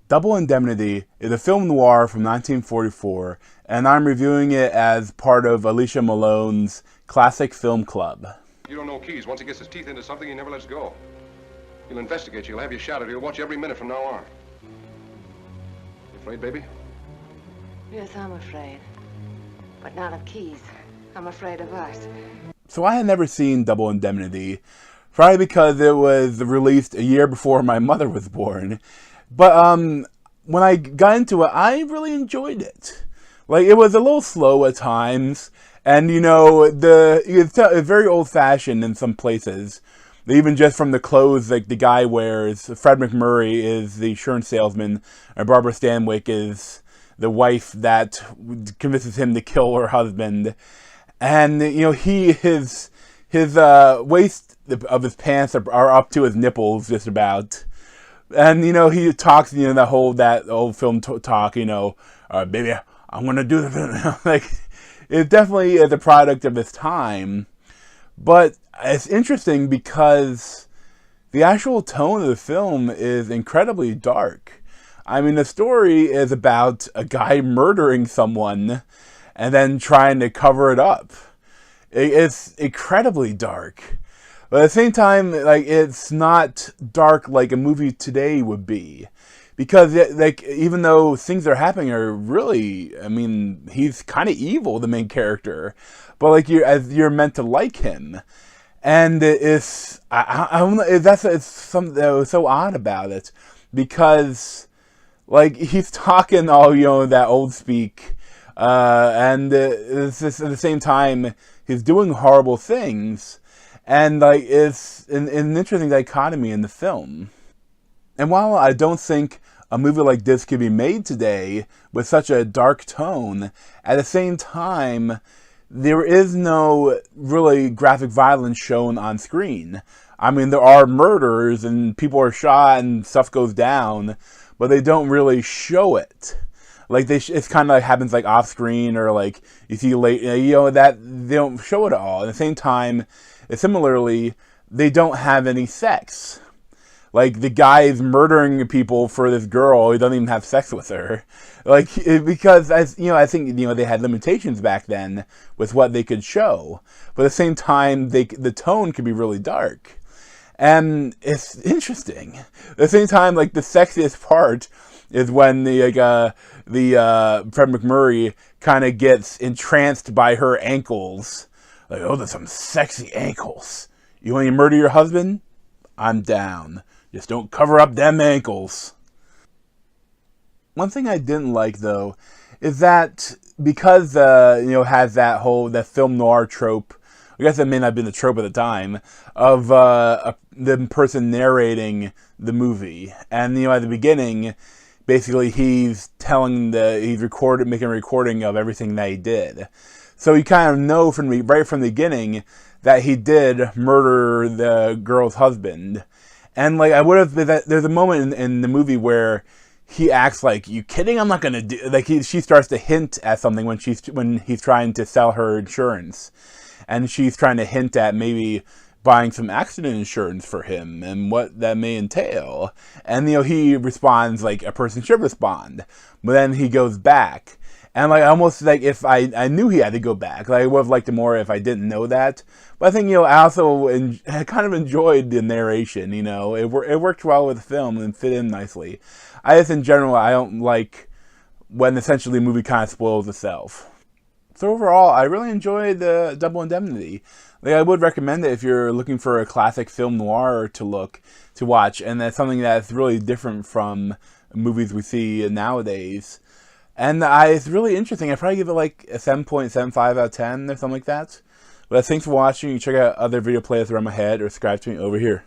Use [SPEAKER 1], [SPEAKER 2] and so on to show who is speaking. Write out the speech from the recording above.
[SPEAKER 1] Double Indemnity is a film noir from 1944, and I'm reviewing it as part of Alicia Malone's Classic Film Club.
[SPEAKER 2] You don't know Keys. Once he gets his teeth into something, he never lets go. He'll investigate you. He'll have you shadowed. He'll watch you every minute from now on. You afraid, baby?
[SPEAKER 3] Yes, I'm afraid. But not of Keys. I'm afraid of us.
[SPEAKER 1] So I had never seen Double Indemnity, probably because it was released a year before my mother was born. But when I got into it, I really enjoyed it. Like, it was a little slow at times, and you know, it's very old-fashioned in some places. Even just from the clothes like the guy wears. Fred McMurray is the insurance salesman, and Barbara Stanwyck is the wife that convinces him to kill her husband. And you know, his waist of his pants are up to his nipples, just about. And you know, he talks, you know, that old film talk, you know, baby, I'm gonna do the film. Like, it definitely is a product of its time. But it's interesting because the actual tone of the film is incredibly dark. I mean, the story is about a guy murdering someone and then trying to cover it up. It's incredibly dark. But at the same time, like, it's not dark like a movie today would be. Because, like, even though things that are happening are really, I mean, he's kind of evil, the main character. But, like, you're meant to like him. And it's, I don't know, it's something that was so odd about it. Because, like, he's talking all, you know, that old speak. And it's just, at the same time, he's doing horrible things. And like, it's an interesting dichotomy in the film. And while I don't think a movie like this could be made today with such a dark tone, at the same time, there is no really graphic violence shown on screen. I mean, there are murders and people are shot and stuff goes down, but they don't really show it. Like, it's kind of like happens like off screen, or like you see late, you know, that they don't show it all. At the same time, similarly, they don't have any sex. Like, the guy is murdering people for this girl. He doesn't even have sex with her. Like, because, as you know, I think, you know, they had limitations back then with what they could show. But at the same time, the tone could be really dark. And it's interesting. At the same time, like, the sexiest part is when Fred McMurray kind of gets entranced by her ankles. Like, oh, there's some sexy ankles. You want to murder your husband? I'm down. Just don't cover up them ankles. One thing I didn't like, though, is that because, you know, has that film noir trope, I guess that may not have been the trope at the time, of the person narrating the movie. And, you know, at the beginning, basically he's making a recording of everything that he did. So you kind of know right from the beginning that he did murder the girl's husband. And like, there's a moment in the movie where he acts like, "You kidding? I'm not gonna do." Like, she starts to hint at something when he's trying to sell her insurance, and she's trying to hint at maybe buying some accident insurance for him and what that may entail. And you know, he responds like a person should respond, but then he goes back. And like, almost like if I knew he had to go back, like, I would have liked it more if I didn't know that. But I think, you know, I also kind of enjoyed the narration. You know, it worked well with the film and fit in nicely. I just, in general, I don't like when essentially the movie kind of spoils itself. So overall, I really enjoyed Double Indemnity. Like, I would recommend it if you're looking for a classic film noir to watch, and that's something that's really different from movies we see nowadays. And it's really interesting. I'd probably give it like a 7.75 out of 10 or something like that. But thanks for watching. You check out other video playlists around my head, or subscribe to me over here.